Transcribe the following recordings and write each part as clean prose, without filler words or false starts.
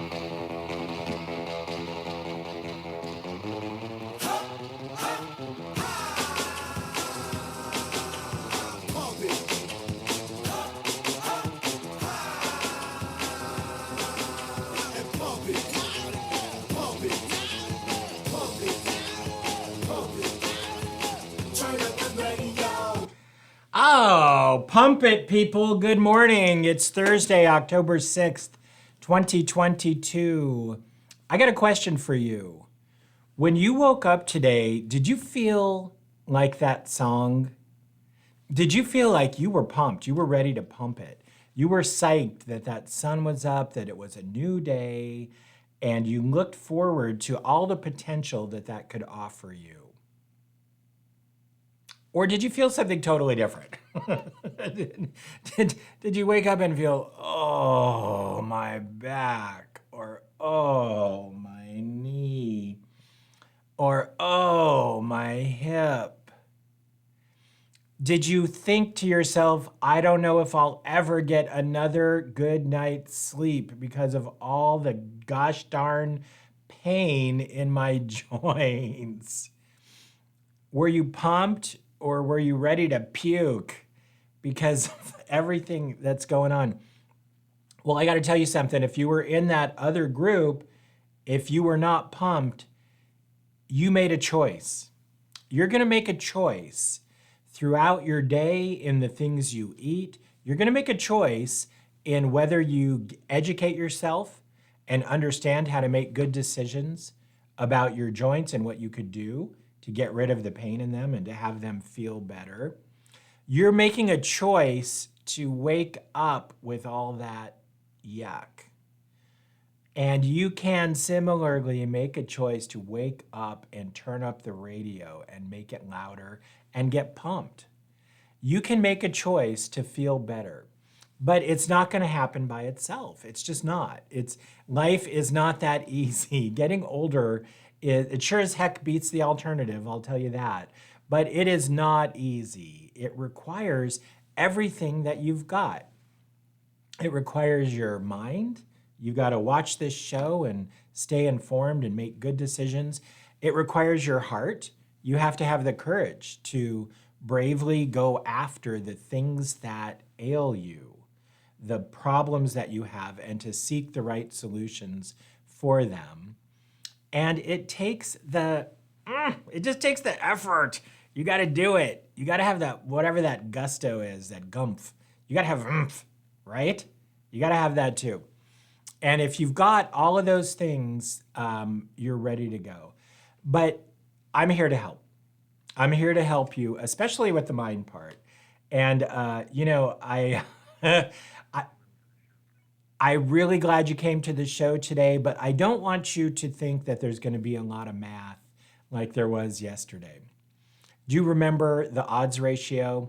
Oh, pump it, people. Good morning. It's Thursday, October 6th, 2022. I got a question for you. When you woke up today, did you feel like that song? Did you feel like you were pumped? You were ready to pump it. You were psyched that that sun was up, that it was a new day, and you looked forward to all the potential that that could offer you. Or did you feel something totally different? did you wake up and feel, oh, my back, or oh, my knee, or oh, my hip? Did you think to yourself, I don't know if I'll ever get another good night's sleep because of all the gosh darn pain in my joints? Were you pumped? Or were you ready to puke because of everything that's going on? Well, I got to tell you something. If you were in that other group, if you were not pumped, you made a choice. You're going to make a choice throughout your day in the things you eat. You're going to make a choice in whether you educate yourself and understand how to make good decisions about your joints and what you could do to get rid of the pain in them and to have them feel better. You're making a choice to wake up with all that yuck. And you can similarly make a choice to wake up and turn up the radio and make it louder and get pumped. You can make a choice to feel better, but it's not going to happen by itself. It's just not. Life is not that easy. Getting older, it sure as heck beats the alternative, I'll tell you that. But it is not easy. It requires everything that you've got. It requires your mind. You got to watch this show and stay informed and make good decisions. It requires your heart. You have to have the courage to bravely go after the things that ail you, the problems that you have, and to seek the right solutions for them. And it takes it just takes the effort. You got to do it. You got to have that, whatever that gusto is, that gumph. You got to have oomph, right? You got to have that too. And if you've got all of those things, you're ready to go. But I'm here to help. I'm here to help you, especially with the mind part. And, I'm really glad you came to the show today, but I don't want you to think that there's going to be a lot of math like there was yesterday. Do you remember the odds ratio?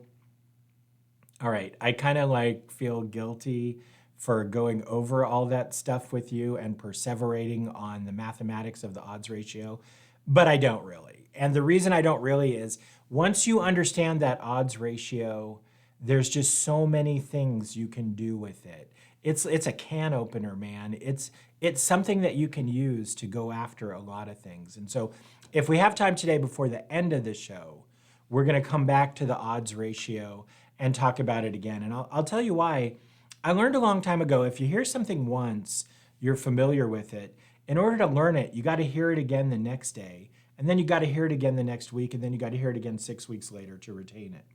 All right, I kind of feel guilty for going over all that stuff with you and perseverating on the mathematics of the odds ratio, but I don't really. And the reason I don't really is once you understand that odds ratio, there's just so many things you can do with it. It's a can opener, man. It's something that you can use to go after a lot of things. And so if we have time today before the end of the show, we're going to come back to the odds ratio and talk about it again. And I'll tell you why. I learned a long time ago, if you hear something once, you're familiar with it. In order to learn it, you got to hear it again the next day. And then you got to hear it again the next week. And then you got to hear it again 6 weeks later to retain it.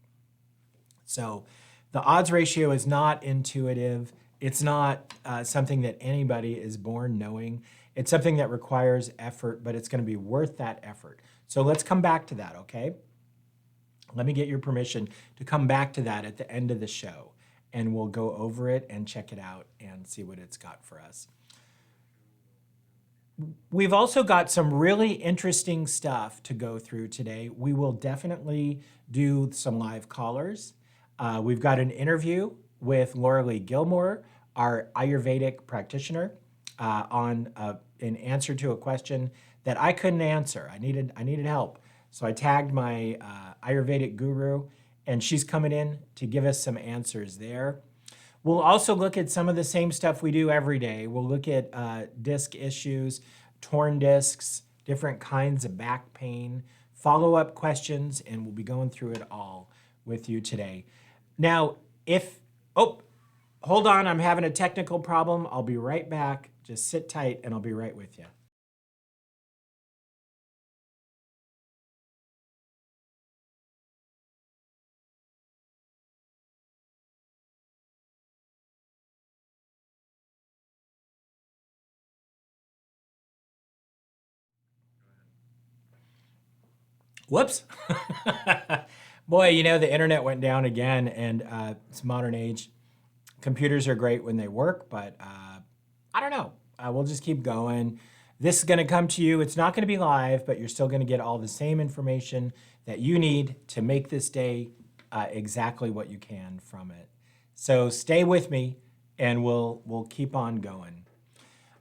So the odds ratio is not intuitive. It's not something that anybody is born knowing. It's something that requires effort, but it's going to be worth that effort. So let's come back to that, okay? Let me get your permission to come back to that at the end of the show, and we'll go over it and check it out and see what it's got for us. We've also got some really interesting stuff to go through today. We will definitely do some live callers. We've got an interview with Lee Gilmore, our Ayurvedic practitioner, in answer to a question that I couldn't answer. I needed help. So I tagged my Ayurvedic guru, and she's coming in to give us some answers there. We'll also look at some of the same stuff we do every day. We'll look at disc issues, torn discs, different kinds of back pain, follow-up questions, and we'll be going through it all with you today. Now, hold on, I'm having a technical problem. I'll be right back. Just sit tight and I'll be right with you. Whoops. Boy, you know, the internet went down again, and it's modern age. Computers are great when they work, but I don't know. We'll just keep going. This is going to come to you. It's not going to be live, but you're still going to get all the same information that you need to make this day exactly what you can from it. So stay with me, and we'll keep on going.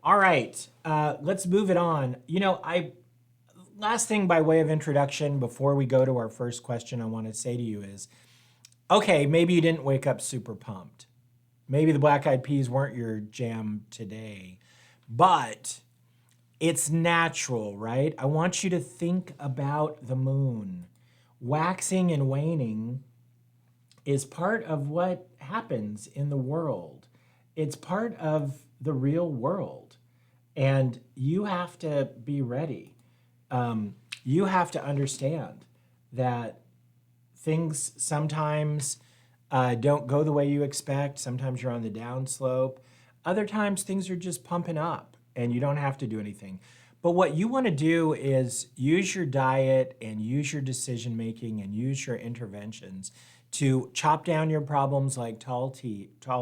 All right, let's move it on. You know, last thing by way of introduction before we go to our first question I want to say to you is, okay, maybe you didn't wake up super pumped. Maybe the black eyed peas weren't your jam today, but it's natural, right? I want you to think about the moon. Waxing and waning is part of what happens in the world. It's part of the real world, and you have to be ready. You have to understand that things sometimes don't go the way you expect. Sometimes you're on the downslope. Other times things are just pumping up and you don't have to do anything. But what you want to do is use your diet and use your decision making and use your interventions to chop down your problems like tall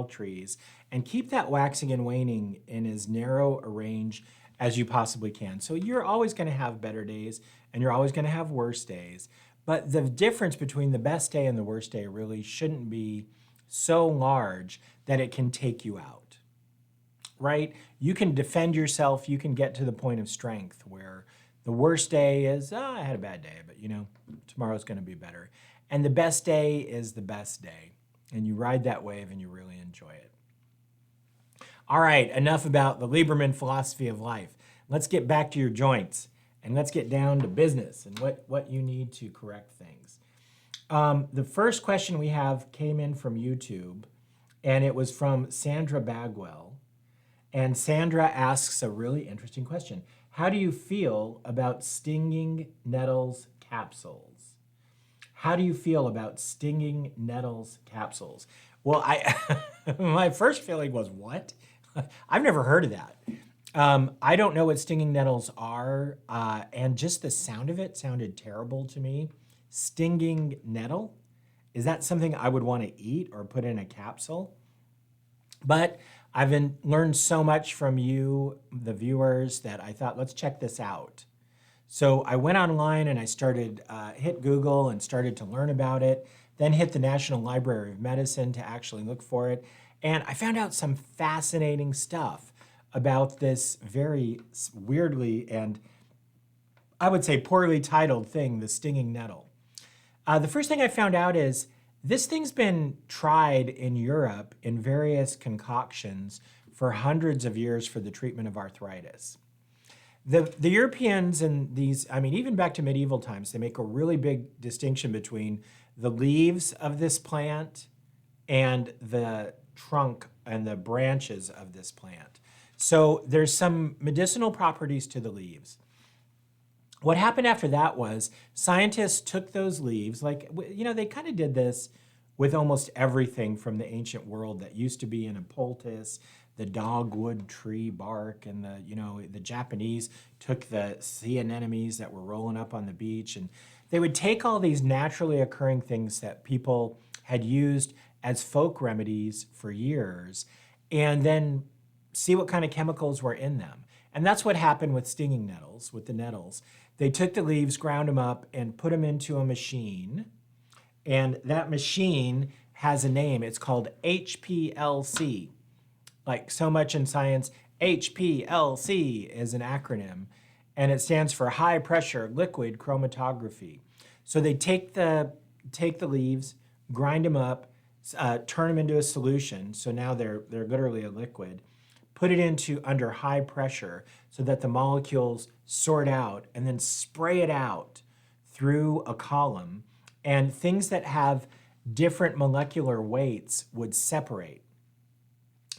trees and keep that waxing and waning in as narrow a range as you possibly can. So you're always going to have better days and you're always going to have worse days. But the difference between the best day and the worst day really shouldn't be so large that it can take you out, right? You can defend yourself. You can get to the point of strength where the worst day is, I had a bad day, but you know, tomorrow's going to be better. And the best day is the best day. And you ride that wave and you really enjoy it. All right, enough about the Lieberman philosophy of life. Let's get back to your joints and let's get down to business and what you need to correct things. The first question we have came in from YouTube, and it was from Sandra Bagwell. And Sandra asks a really interesting question. How do you feel about Stinging Nettles capsules? How do you feel about Stinging Nettles capsules? Well, my first feeling was, what? I've never heard of that. I don't know what stinging nettles are, and just the sound of it sounded terrible to me. Stinging nettle? Is that something I would want to eat or put in a capsule? But I've learned so much from you, the viewers, that I thought, let's check this out. So I went online and I started, hit Google and started to learn about it, then hit the National Library of Medicine to actually look for it. And I found out some fascinating stuff about this very weirdly and I would say poorly titled thing, the stinging nettle. The first thing I found out is this thing's been tried in Europe in various concoctions for hundreds of years for the treatment of arthritis. The Europeans and these, I mean, even back to medieval times, they make a really big distinction between the leaves of this plant and the trunk and the branches of this plant. So there's some medicinal properties to the leaves. What happened after that was scientists took those leaves, like, you know, they kind of did this with almost everything from the ancient world that used to be in a poultice, the dogwood tree bark, and the Japanese took the sea anemones that were rolling up on the beach, and they would take all these naturally occurring things that people had used as folk remedies for years, and then see what kind of chemicals were in them. And that's what happened with stinging nettles, with the nettles. They took the leaves, ground them up, and put them into a machine. And that machine has a name. It's called HPLC. Like so much in science, HPLC is an acronym, and it stands for high pressure liquid chromatography. So they take the leaves, grind them up, turn them into a solution. So now they're literally a liquid. Put it into under high pressure so that the molecules sort out, and then spray it out through a column. And things that have different molecular weights would separate.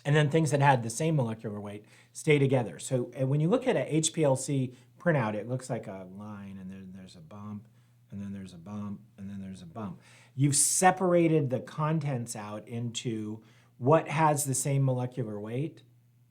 And then things that had the same molecular weight stay together. So when you look at a HPLC printout, it looks like a line, and then there's a bump, and then there's a bump, and then there's a bump. You've separated the contents out into what has the same molecular weight,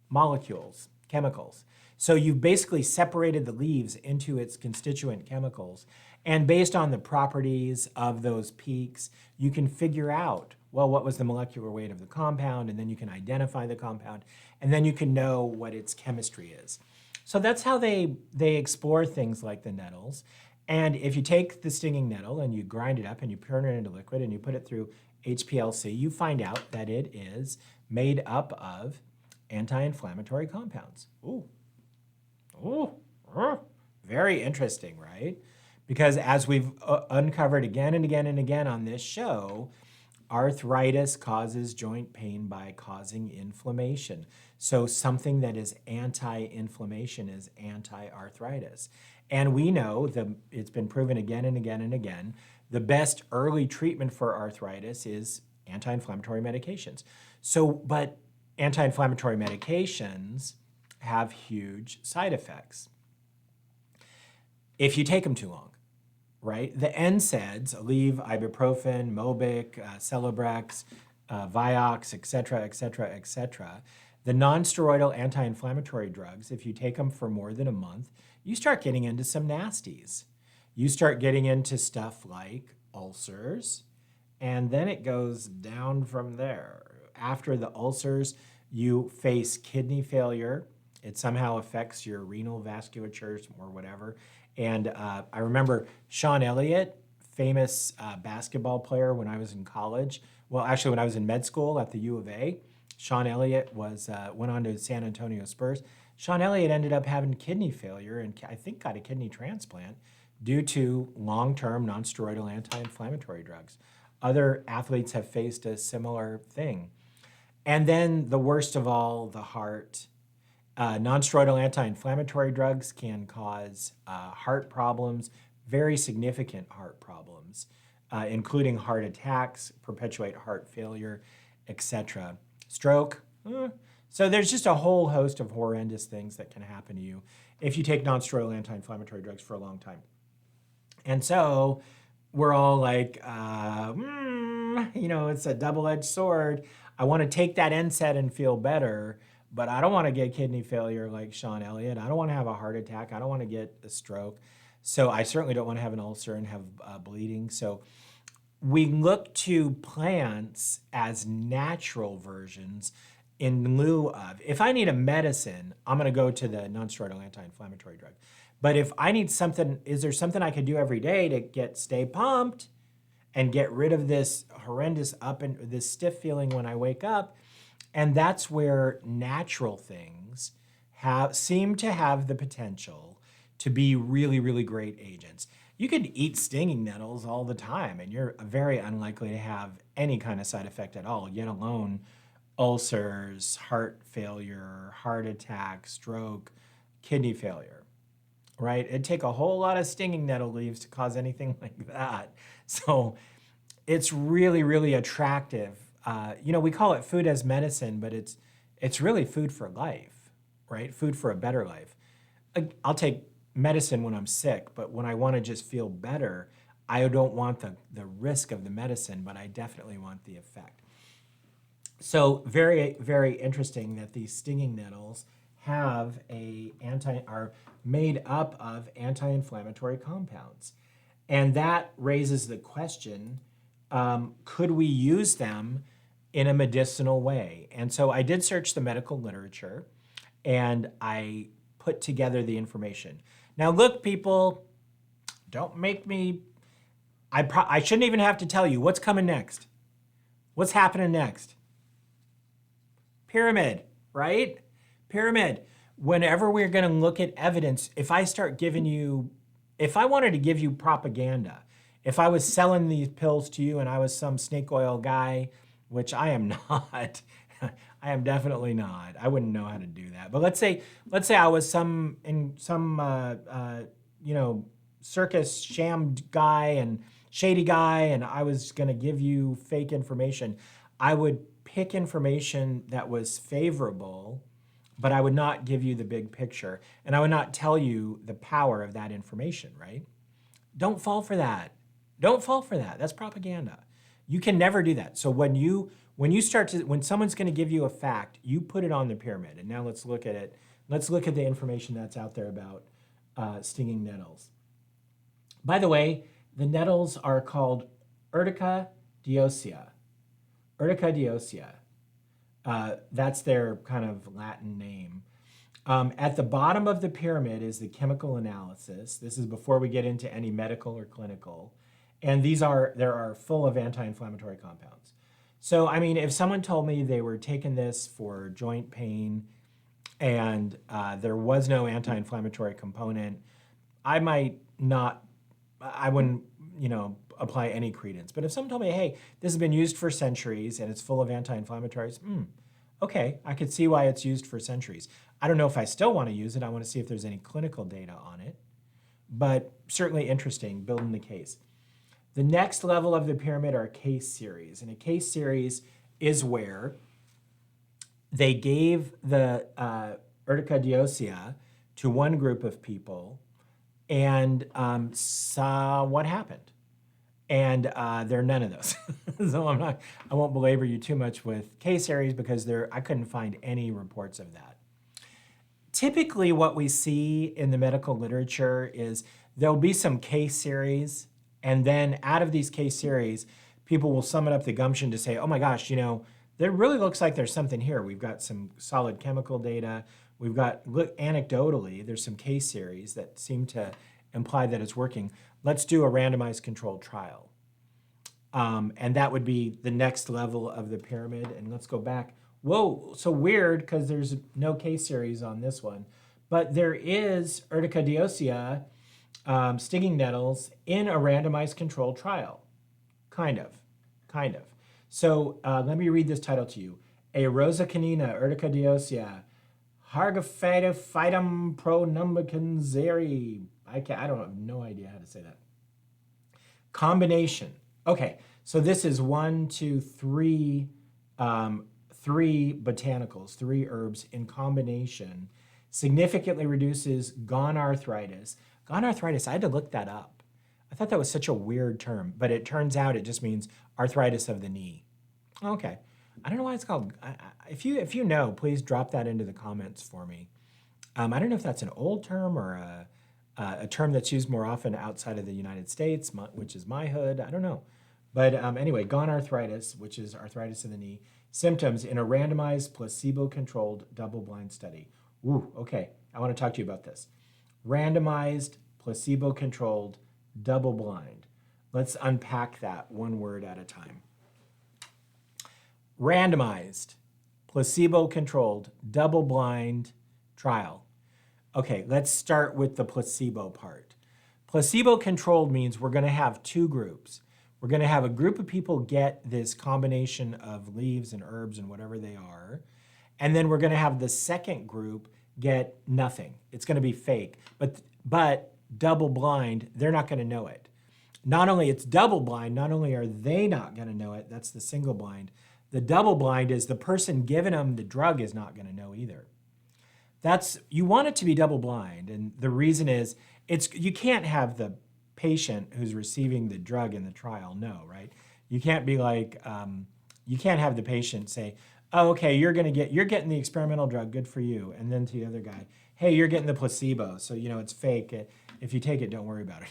molecules, chemicals. So you've basically separated the leaves into its constituent chemicals. And based on the properties of those peaks, you can figure out, well, what was the molecular weight of the compound, and then you can identify the compound, and then you can know what its chemistry is. So that's how they explore things like the nettles. And if you take the stinging nettle and you grind it up and you turn it into liquid and you put it through HPLC, you find out that it is made up of anti-inflammatory compounds. Very interesting, right? Because as we've uncovered again and again and again on this show, arthritis causes joint pain by causing inflammation. So something that is anti-inflammation is anti-arthritis. And we know it's been proven again and again and again, the best early treatment for arthritis is anti-inflammatory medications. But anti-inflammatory medications have huge side effects if you take them too long, right? The NSAIDs, Aleve, ibuprofen, Mobic, Celebrex, Vioxx, et cetera, the non-steroidal anti-inflammatory drugs, if you take them for more than a month, you start getting into some nasties. You start getting into stuff like ulcers, and then it goes down from there. After the ulcers, you face kidney failure. It somehow affects your renal vasculature or whatever. And I remember Sean Elliott, famous basketball player when I was in college. Well, actually, when I was in med school at the U of A, Sean Elliott went on to San Antonio Spurs. Sean Elliott ended up having kidney failure and I think got a kidney transplant due to long-term non-steroidal anti-inflammatory drugs. Other athletes have faced a similar thing. And then the worst of all, the heart. Non-steroidal anti-inflammatory drugs can cause heart problems, very significant heart problems, including heart attacks, perpetuate heart failure, etc. Stroke. So there's just a whole host of horrendous things that can happen to you if you take non-steroidal anti-inflammatory drugs for a long time. And so we're all like, it's a double-edged sword. I want to take that NSAID and feel better, but I don't want to get kidney failure like Sean Elliott. I don't want to have a heart attack. I don't want to get a stroke. So I certainly don't want to have an ulcer and have bleeding. So we look to plants as natural versions in lieu of, if I need a medicine, I'm going to go to the non-steroidal anti-inflammatory drug. But if I need something, is there something I could do every day to stay pumped and get rid of this horrendous this stiff feeling when I wake up? And that's where natural things seem to have the potential to be really, really great agents. You could eat stinging nettles all the time, and you're very unlikely to have any kind of side effect at all, yet alone ulcers, heart failure, heart attack, stroke, kidney failure, right? It'd take a whole lot of stinging nettle leaves to cause anything like that. So it's really, really attractive. We call it food as medicine, but it's really food for life, right? Food for a better life. I'll take medicine when I'm sick, but when I want to just feel better, I don't want the risk of the medicine, but I definitely want the effect. So very, very interesting that these stinging nettles are made up of anti-inflammatory compounds. And that raises the question, could we use them in a medicinal way? And so I did search the medical literature and I put together the information. Now look, people, don't make me, I shouldn't even have to tell you what's coming next. What's happening next? Pyramid, right? Pyramid. Whenever we're going to look at evidence, if I wanted to give you propaganda, if I was selling these pills to you and I was some snake oil guy which I am not. I am definitely not. I wouldn't know how to do that. But let's say I was in some circus sham guy and shady guy, and I was going to give you fake information. I would pick information that was favorable, but I would not give you the big picture, and I would not tell you the power of that information, right? Don't fall for that. Don't fall for that. That's propaganda. You can never do that. So when someone's going to give you a fact, you put it on the pyramid. And now let's look at it. Let's look at the information that's out there about stinging nettles. By the way, the nettles are called Urtica deosea. Urtica deosea. That's their kind of Latin name. At the bottom of the pyramid is the chemical analysis. This is before we get into any medical or clinical. And there are full of anti-inflammatory compounds. So, I mean, if someone told me they were taking this for joint pain and there was no anti-inflammatory component, I wouldn't, apply any credence. But if someone told me, hey, this has been used for centuries and it's full of anti-inflammatories, okay, I could see why it's used for centuries. I don't know if I still want to use it. I want to see if there's any clinical data on it. But certainly interesting, building the case. The next level of the pyramid are case series. And a case series is where they gave the Urtica deosea to one group of people and saw what happened. And there are none of those. So I won't belabor you too much with case series because I couldn't find any reports of that. Typically what we see in the medical literature is there'll be some case series, and then out of these case series, people will summon up the gumption to say, oh my gosh, there really looks like there's something here. We've got some solid chemical data. We've got, anecdotally, there's some case series that seem to imply that it's working. Let's do a randomized controlled trial. And that would be the next level of the pyramid. And let's go back. Whoa, so weird because there's no case series on this one. But there is Urtica deosea, stinging nettles, in a randomized controlled trial. Kind of. So let me read this title to you. A rosa canina, Urtica deosea, Hargophytum pronumbicans. I have no idea how to say that. Combination. Okay, so this is 1, 2, 3, 3 botanicals, 3 herbs in combination, significantly reduces gone arthritis. Gone arthritis, I had to look that up. I thought that was such a weird term, but it turns out it just means arthritis of the knee. Okay, I don't know why it's called. If you know, please drop that into the comments for me. I don't know if that's an old term or a term that's used more often outside of the United States, which is my hood. I don't know. But anyway, gone arthritis, which is arthritis of the knee, symptoms in a randomized placebo-controlled double-blind study. Ooh, okay, I want to talk to you about this. Randomized placebo-controlled double-blind. Let's unpack that one word at a time. Randomized placebo-controlled double-blind trial. Okay, let's start with the placebo part. Placebo-controlled means we're going to have 2 groups. We're going to have a group of people get this combination of leaves and herbs and whatever they are, and then we're going to have the second group get nothing. It's going to be fake, but double-blind, they're not going to know it. Not only it's double-blind, not only are they not going to know it, that's the single-blind. The double-blind is the person giving them the drug is not going to know either. You want it to be double-blind, and the reason is you can't have the patient who's receiving the drug in the trial know, right? You can't be like, you can't have the patient say, oh, okay, you're getting the experimental drug, good for you. And then to the other guy, hey, you're getting the placebo, so it's fake. If you take it, don't worry about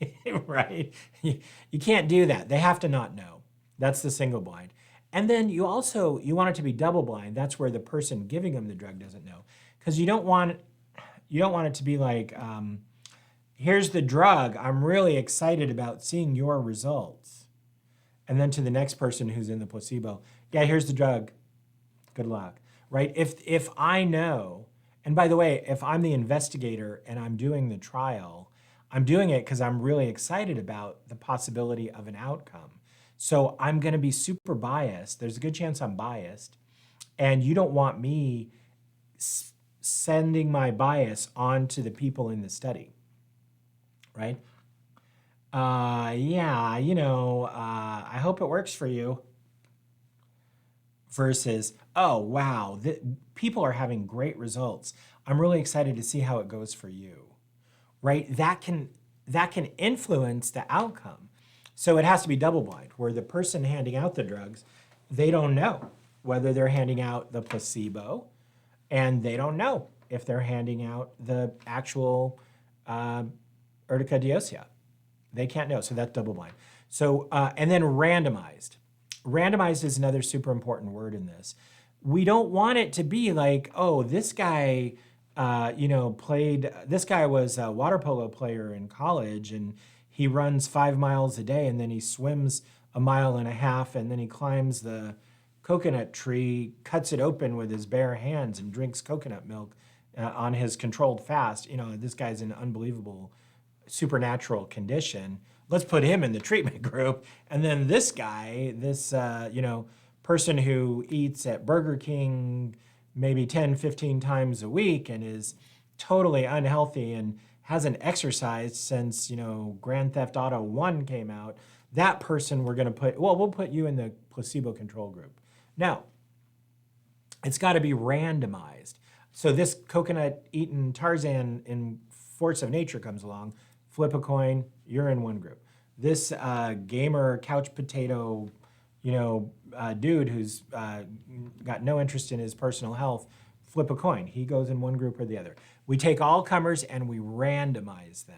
it, right? You can't do that. They have to not know. That's the single blind. And then you want it to be double blind. That's where the person giving them the drug doesn't know. Because you don't want it to be like, here's the drug. I'm really excited about seeing your results. And then to the next person who's in the placebo, yeah, here's the drug. Good luck, right? If I know, and by the way, if I'm the investigator and I'm doing the trial, I'm doing it because I'm really excited about the possibility of an outcome. So I'm going to be super biased. There's a good chance I'm biased. And you don't want me sending my bias onto the people in the study, right? Yeah, I hope it works for you. Versus, oh, wow, people are having great results. I'm really excited to see how it goes for you, right? That can influence the outcome. So it has to be double blind, where the person handing out the drugs, they don't know whether they're handing out the placebo, and they don't know if they're handing out the actual urticaria. They can't know, so that's double blind. So, and then randomized. Randomized is another super important word in this. We don't want it to be like, oh, this guy, this guy was a water polo player in college and he runs 5 miles a day and then he swims 1.5 miles and then he climbs the coconut tree, cuts it open with his bare hands and drinks coconut milk on his controlled fast. This guy's in unbelievable supernatural condition. Let's put him in the treatment group. And then this guy, this person who eats at Burger King maybe 10, 15 times a week and is totally unhealthy and hasn't exercised since, Grand Theft Auto 1 came out, that person we'll put you in the placebo control group. Now, it's got to be randomized. So this coconut-eating Tarzan in Force of Nature comes along, flip a coin, you're in one group. This gamer couch potato, dude who's got no interest in his personal health, flip a coin. He goes in one group or the other. We take all comers and we randomize them.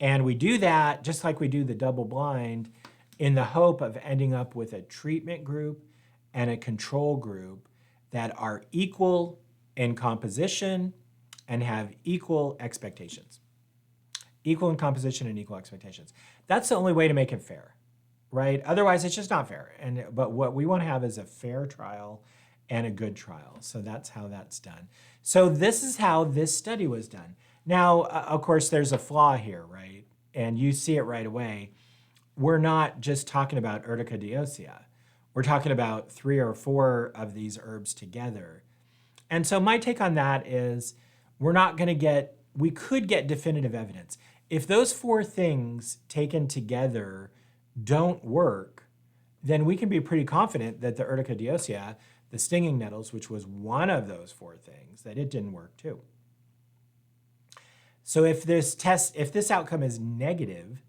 And we do that just like we do the double blind in the hope of ending up with a treatment group and a control group that are equal in composition and have equal expectations. Equal in composition and equal expectations. That's the only way to make it fair, right? Otherwise, it's just not fair. But what we want to have is a fair trial and a good trial. So that's how that's done. So this is how this study was done. Now, of course, there's a flaw here, right? And you see it right away. We're not just talking about urticaria. We're talking about 3 or 4 of these herbs together. And so my take on that is we could get definitive evidence. If those 4 things taken together don't work, then we can be pretty confident that the urticaria, the stinging nettles, which was one of those 4 things, that it didn't work too. So if this outcome is negative,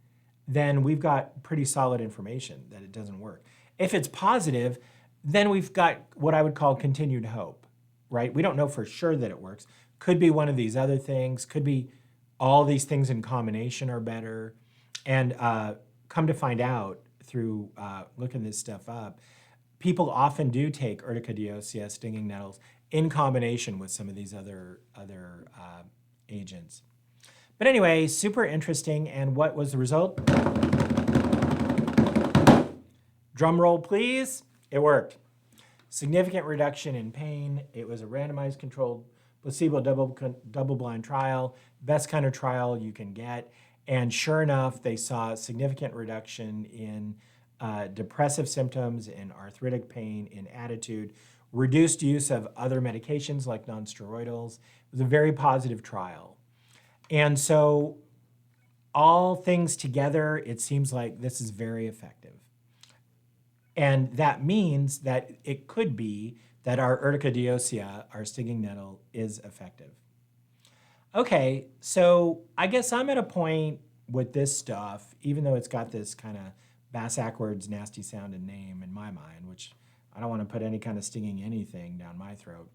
then we've got pretty solid information that it doesn't work. If it's positive, then we've got what I would call continued hope, right? We don't know for sure that it works. Could be one of these other things, could be all these things in combination are better. And come to find out through looking this stuff up, people often do take urticaria, stinging nettles, in combination with some of these other agents. But anyway, super interesting. And what was the result? Drum roll, please. It worked. Significant reduction in pain. It was a randomized controlled placebo double-blind trial, best kind of trial you can get. And sure enough, they saw a significant reduction in depressive symptoms, in arthritic pain, in attitude, reduced use of other medications like nonsteroidals. It was a very positive trial. And so all things together, it seems like this is very effective. And that means that it could be that our urticaria, our stinging nettle, is effective. Okay, so I guess I'm at a point with this stuff, even though it's got this kind of bass-ackwards, nasty sounding name in my mind, which I don't want to put any kind of stinging anything down my throat.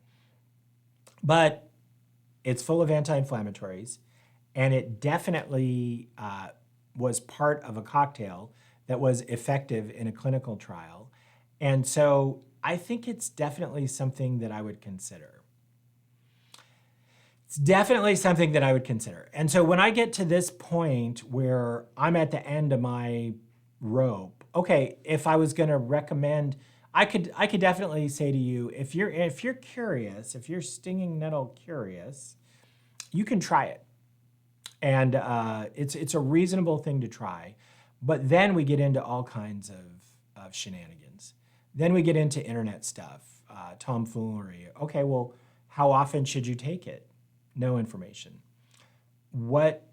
But it's full of anti-inflammatories, and it definitely was part of a cocktail that was effective in a clinical trial. And so I think it's definitely something that I would consider. It's definitely something that I would consider. And so when I get to this point where I'm at the end of my rope, okay, if I was going to recommend, I could definitely say to you, if you're curious, if you're stinging nettle curious, you can try it. And it's a reasonable thing to try. But then we get into all kinds of of shenanigans. Then we get into internet stuff, tomfoolery. Okay, well, how often should you take it? No information. What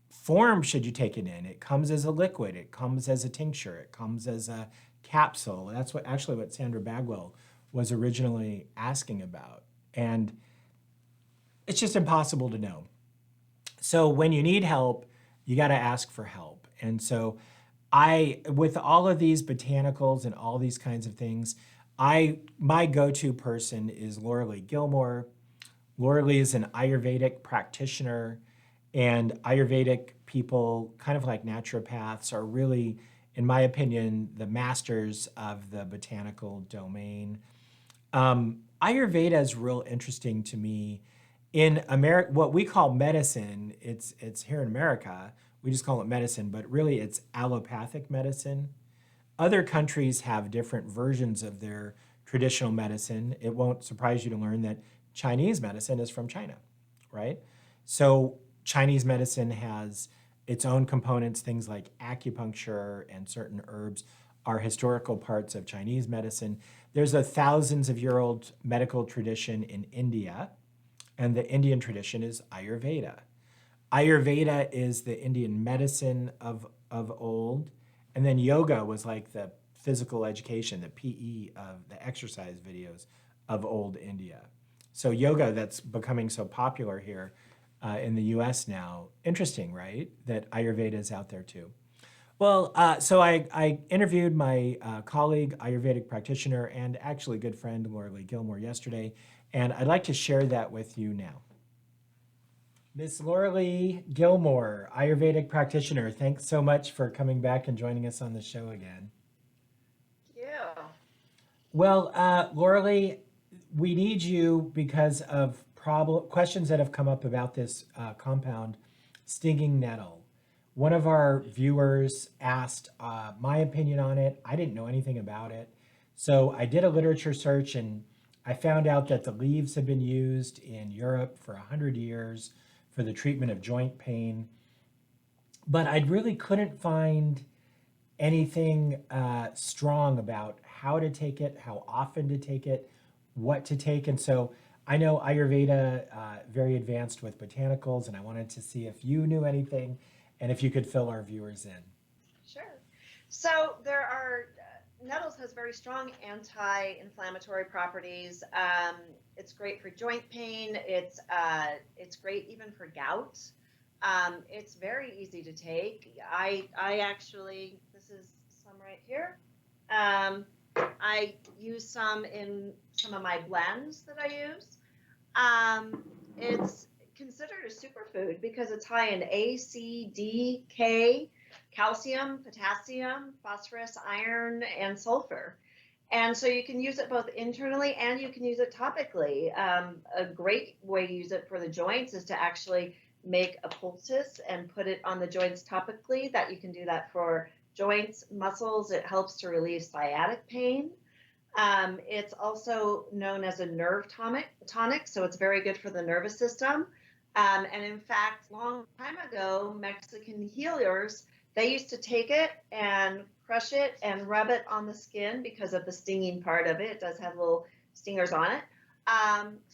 form should you take it in? It comes as a liquid, it comes as a tincture, it comes as a capsule. That's what Sandra Bagwell was originally asking about. And it's just impossible to know. So when you need help, you got to ask for help. And so with all of these botanicals and all these kinds of things, my go-to person is Lee Gilmore. Lee is an Ayurvedic practitioner, and Ayurvedic people, kind of like naturopaths, are really, in my opinion, the masters of the botanical domain. Ayurveda is real interesting to me. In America, what we call medicine, it's here in America, we just call it medicine, but really it's allopathic medicine. Other countries have different versions of their traditional medicine. It won't surprise you to learn that Chinese medicine is from China, right? So Chinese medicine has its own components, things like acupuncture and certain herbs are historical parts of Chinese medicine. There's a thousands of year old medical tradition in India, and the Indian tradition is Ayurveda. Ayurveda is the Indian medicine of old, and then yoga was like the physical education, the PE of the exercise videos of old India. So yoga, that's becoming so popular here in the US now. Interesting, right? That Ayurveda is out there too. Well, so I interviewed my colleague, Ayurvedic practitioner, and actually good friend, Lee Gilmore, yesterday, and I'd like to share that with you now. Miss Lee Gilmore, Ayurvedic practitioner, thanks so much for coming back and joining us on the show again. Yeah. Well, Lee, we need you because of questions that have come up about this compound, Stinging Nettle. One of our viewers asked my opinion on it. I didn't know anything about it. So I did a literature search and I found out that the leaves have been used in Europe for 100 years for the treatment of joint pain. But I really couldn't find anything strong about how to take it, how often to take it, what to take. And so I know Ayurveda very advanced with botanicals, and I wanted to see if you knew anything and if you could fill our viewers in. Sure. So there are nettles has very strong anti-inflammatory properties. It's great for joint pain. It's great even for gout. It's very easy to take. I actually, this is some right here. I use some in some of my blends that I use. It's considered a superfood because it's high in A, C, D, K, calcium, potassium, phosphorus, iron, and sulfur. And so you can use it both internally and you can use it topically. A great way to use it for the joints is to actually make a poultice and put it on the joints topically. That you can do that for joints, muscles. It helps to relieve sciatic pain. It's also known as a nerve tonic, so it's very good for the nervous system. And in fact, long time ago, Mexican healers, they used to take it and crush it and rub it on the skin because of the stinging part of it. It does have little stingers on it,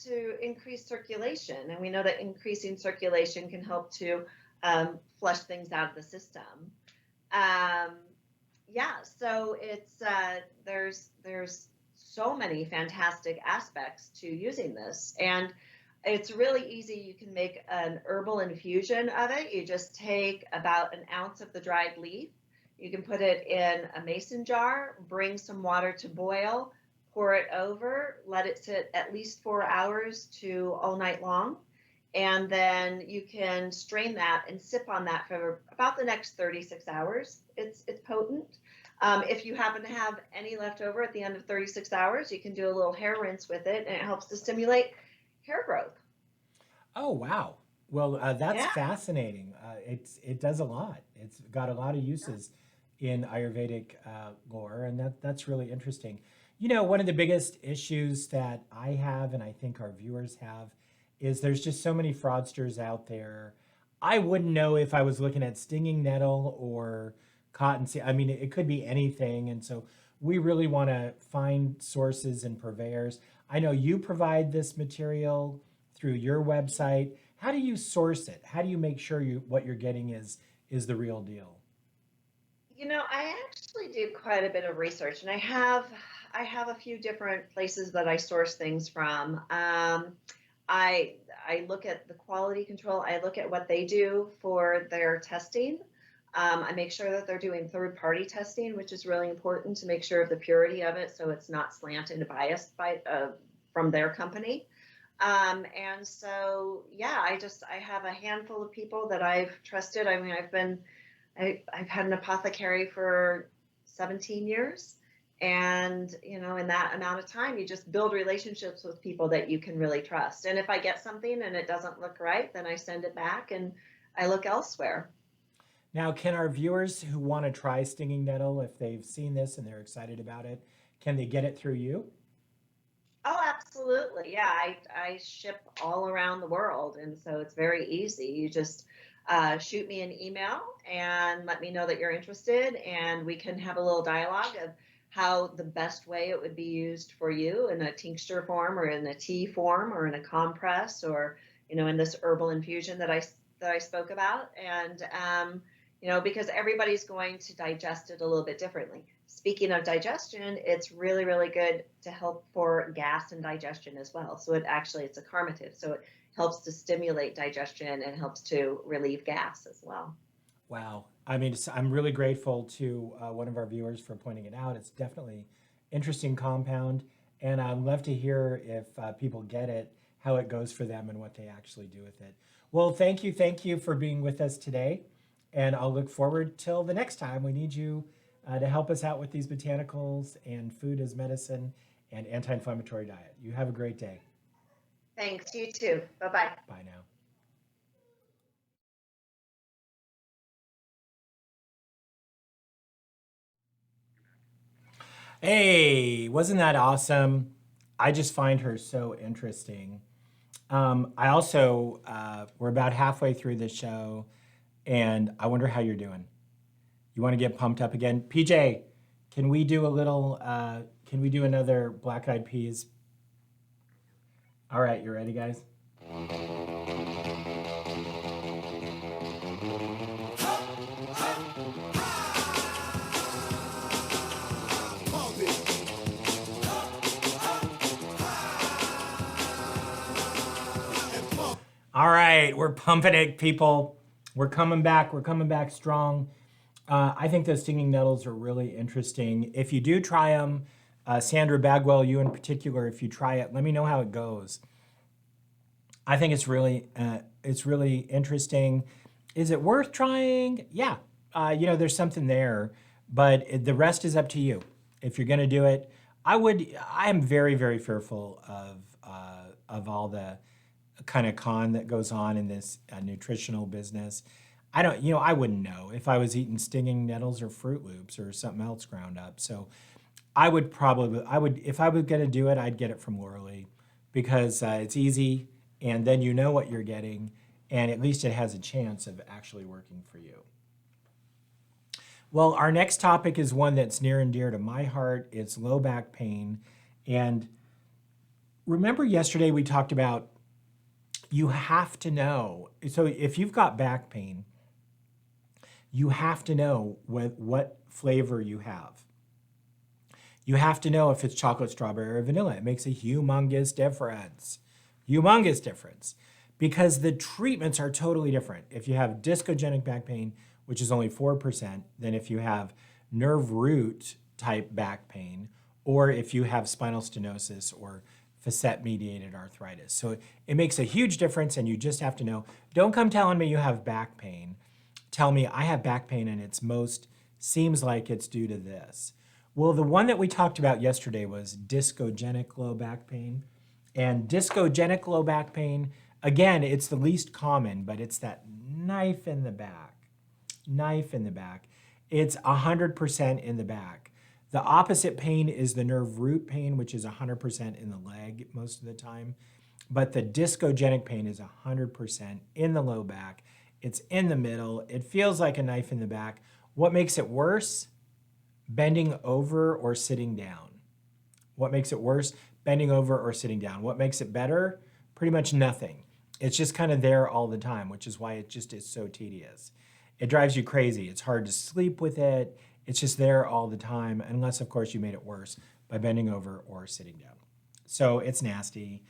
to increase circulation. And we know that increasing circulation can help to flush things out of the system. Yeah, so it's there's so many fantastic aspects to using this, and it's really easy. You can make an herbal infusion of it. You just take about an ounce of the dried leaf. You can put it in a mason jar, bring some water to boil, pour it over, let it sit at least 4 hours to all night long. And then you can strain that and sip on that for about the next 36 hours. It's potent. If you happen to have any left over at the end of 36 hours, you can do a little hair rinse with it, and it helps to stimulate hair growth. Oh, wow. Well, that's Yeah. fascinating. It does a lot. It's got a lot of uses in Ayurvedic lore, and that's really interesting. You know, one of the biggest issues that I have, and I think our viewers have, is there's just so many fraudsters out there. I wouldn't know if I was looking at stinging nettle or cottonseed. I mean, it could be anything. And so we really want to find sources and purveyors. I know you provide this material through your website. How do you source it? How do you make sure what you're getting is the real deal? I actually do quite a bit of research, and I have a few different places that I source things from. I look at the quality control. I look at what they do for their testing. I make sure that they're doing third-party testing, which is really important to make sure of the purity of it, so it's not slanted and biased from their company. And so, yeah, I have a handful of people that I've trusted. I mean, I've had an apothecary for 17 years. And, in that amount of time, you just build relationships with people that you can really trust. And if I get something and it doesn't look right, then I send it back and I look elsewhere. Now, can our viewers who want to try Stinging Nettle, if they've seen this and they're excited about it, can they get it through you? Oh, absolutely. Yeah, I ship all around the world. And so it's very easy. You just shoot me an email and let me know that you're interested. And we can have a little dialogue of how the best way it would be used for you in a tincture form or in a tea form or in a compress or, in this herbal infusion that I spoke about. And, because everybody's going to digest it a little bit differently. Speaking of digestion, it's really, really good to help for gas and digestion as well. So it's a carminative. So it helps to stimulate digestion and helps to relieve gas as well. Wow. I mean, I'm really grateful to one of our viewers for pointing it out. It's definitely interesting compound, and I'd love to hear if people get it, how it goes for them, and what they actually do with it. Well, thank you for being with us today, and I'll look forward till the next time we need you to help us out with these botanicals and food as medicine and anti-inflammatory diet. You have a great day. Thanks. You too. Bye-bye. Bye now. Hey, wasn't that awesome? I just find her so interesting. I also, we're about halfway through the show, and I wonder how you're doing. You want to get pumped up again? PJ, can we do can we do another Black Eyed Peas? All right, you ready, guys? All right, we're pumping it, people. We're coming back. We're coming back strong. I think those stinging nettles are really interesting. If you do try them, Sandra Bagwell, you in particular, if you try it, let me know how it goes. I think it's really interesting. Is it worth trying? Yeah, there's something there, but the rest is up to you. If you're going to do it, I am very, very fearful of all the kind of con that goes on in this nutritional business. I wouldn't know if I was eating stinging nettles or Fruit Loops or something else ground up. So if I was going to do it, I'd get it from Lauralee because it's easy and then you know what you're getting and at least it has a chance of actually working for you. Well, our next topic is one that's near and dear to my heart. It's low back pain. And remember yesterday we talked about you have to know. So if you've got back pain, you have to know what flavor you have. You have to know if it's chocolate, strawberry, or vanilla. It makes a humongous difference. Humongous difference. Because the treatments are totally different. If you have discogenic back pain, which is only 4%, than if you have nerve root type back pain, or if you have spinal stenosis or facet-mediated arthritis. So it makes a huge difference and you just have to know. Don't come telling me you have back pain. Tell me I have back pain and seems like it's due to this. Well, the one that we talked about yesterday was discogenic low back pain. And discogenic low back pain, again, it's the least common, but it's that knife in the back. Knife in the back. It's 100% in the back. The opposite pain is the nerve root pain, which is 100% in the leg most of the time. But the discogenic pain is 100% in the low back. It's in the middle. It feels like a knife in the back. What makes it worse? Bending over or sitting down. What makes it worse? Bending over or sitting down. What makes it better? Pretty much nothing. It's just kind of there all the time, which is why it just is so tedious. It drives you crazy. It's hard to sleep with it. It's just there all the time, unless, of course, you made it worse by bending over or sitting down. So it's nasty.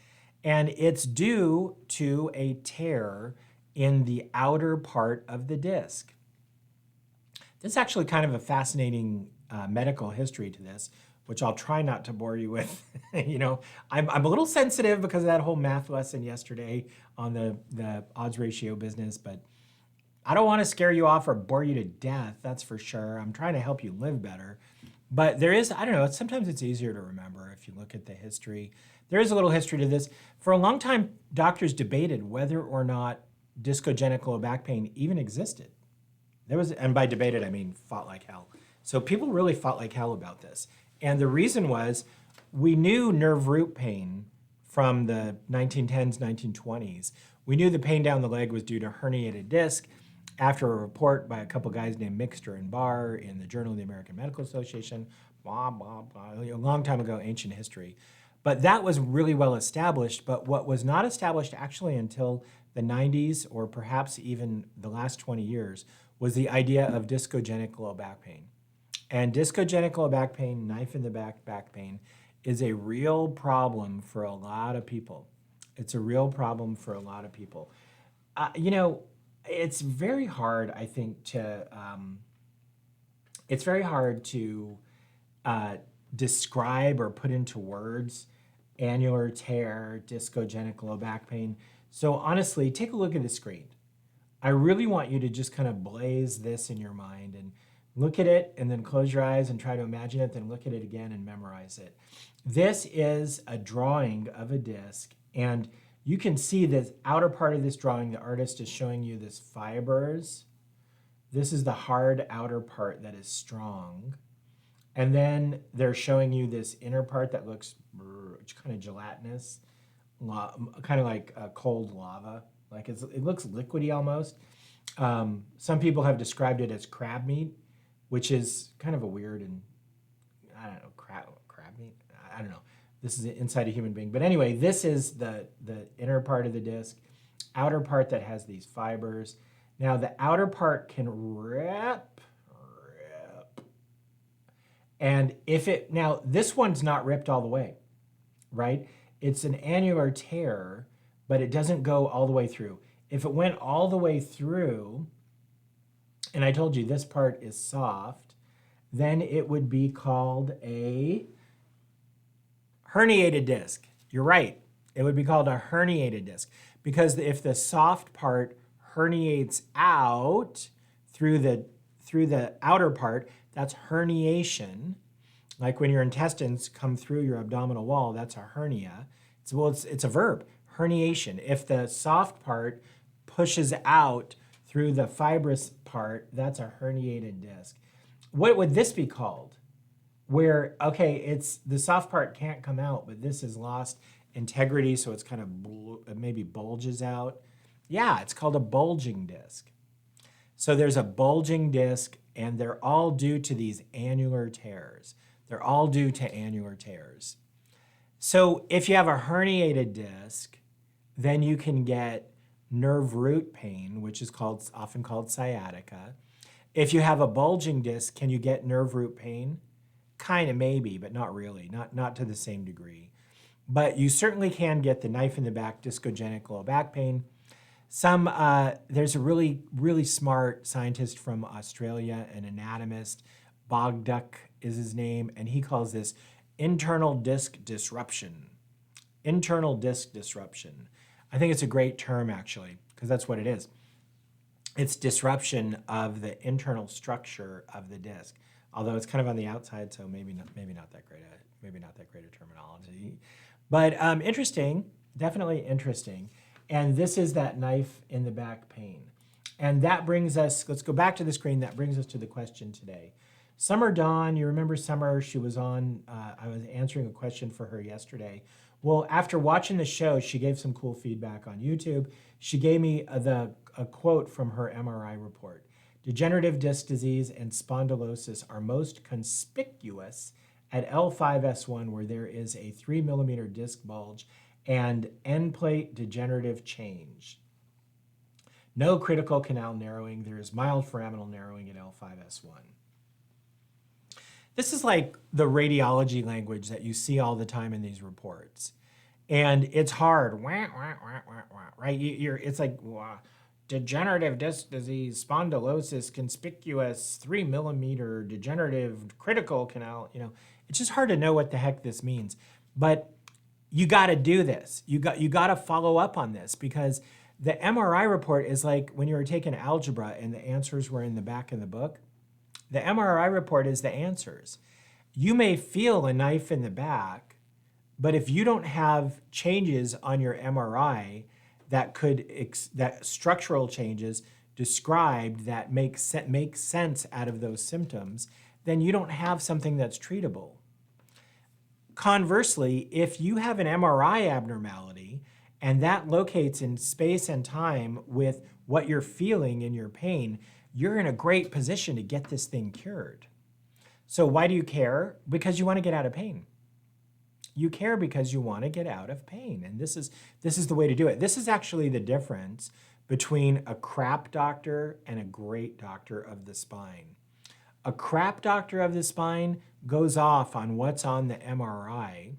And it's due to a tear in the outer part of the disc. This is actually kind of a fascinating medical history to this, which I'll try not to bore you with. I'm a little sensitive because of that whole math lesson yesterday on the odds ratio business, but I don't want to scare you off or bore you to death, that's for sure. I'm trying to help you live better. But there is, I don't know, sometimes it's easier to remember if you look at the history. There is a little history to this. For a long time, doctors debated whether or not discogenic low back pain even existed. And by debated, I mean fought like hell. So people really fought like hell about this. And the reason was we knew nerve root pain from the 1910s, 1920s. We knew the pain down the leg was due to herniated disc after a report by a couple guys named Mixter and Barr in the Journal of the American Medical Association, blah, blah, blah, a long time ago, ancient history. But that was really well established. But what was not established actually until the 90s or perhaps even the last 20 years was the idea of discogenic low back pain. And discogenic low back pain, knife in the back pain, is a real problem for a lot of people. It's a real problem for a lot of people. It's very hard, I think, to describe or put into words annular tear, discogenic low back pain. So honestly, take a look at the screen. I really want you to just kind of blaze this in your mind and look at it and then close your eyes and try to imagine it, then look at it again and memorize it. This is a drawing of a disc, and you can see the outer part of this drawing. The artist is showing you this fibers. This is the hard outer part that is strong. And then they're showing you this inner part that looks kind of gelatinous, kind of like cold lava. Like it looks liquidy almost. Some people have described it as crab meat, which is kind of a weird and, I don't know, crab meat? I don't know. This is inside a human being. But anyway, this is the inner part of the disc, outer part that has these fibers. Now the outer part can rip. And now this one's not ripped all the way, right? It's an annular tear, but it doesn't go all the way through. If it went all the way through, and I told you this part is soft, then it would be called a herniated disc. You're right. It would be called a herniated disc because if the soft part herniates out through the outer part, that's herniation. Like when your intestines come through your abdominal wall, that's a hernia. It's a verb, herniation. If the soft part pushes out through the fibrous part, that's a herniated disc. What would this be called? Where, okay, it's the soft part can't come out, but this has lost integrity, so it's kind of maybe bulges out. Yeah, it's called a bulging disc. So there's a bulging disc, and they're all due to these annular tears. They're all due to annular tears. So if you have a herniated disc, then you can get nerve root pain, which is often called sciatica. If you have a bulging disc, can you get nerve root pain? Kind of, maybe, but not really, not to the same degree. But you certainly can get the knife in the back, discogenic low back pain. There's a really, really smart scientist from Australia, an anatomist, Bogduck is his name, and he calls this internal disc disruption. Internal disc disruption. I think it's a great term, actually, because that's what it is. It's disruption of the internal structure of the disc, although it's kind of on the outside, so maybe not that great a terminology. But interesting, definitely interesting. And this is that knife in the back pain. And that brings us, let's go back to the screen, that brings us to the question today. Summer Dawn, you remember Summer, she was on, I was answering a question for her yesterday. Well, after watching the show, she gave some cool feedback on YouTube. She gave me a quote from her MRI report. Degenerative disc disease and spondylosis are most conspicuous at L5S1, where there is a 3 millimeter disc bulge and end plate degenerative change. No critical canal narrowing. There is mild foraminal narrowing at L5S1. This is like the radiology language that you see all the time in these reports. And it's hard, right? It's like, degenerative disc disease, spondylosis, conspicuous, 3 millimeter degenerative critical canal. It's just hard to know what the heck this means. But you got to do this. You got to follow up on this, because the MRI report is like when you were taking algebra and the answers were in the back of the book. The MRI report is the answers. You may feel a knife in the back, but if you don't have changes on your MRI that structural changes described that make sense out of those symptoms, then you don't have something that's treatable. Conversely, if you have an MRI abnormality and that locates in space and time with what you're feeling in your pain, you're in a great position to get this thing cured. So why do you care? Because you want to get out of pain. You care because you want to get out of pain. And this is the way to do it. This is actually the difference between a crap doctor and a great doctor of the spine. A crap doctor of the spine goes off on what's on the MRI,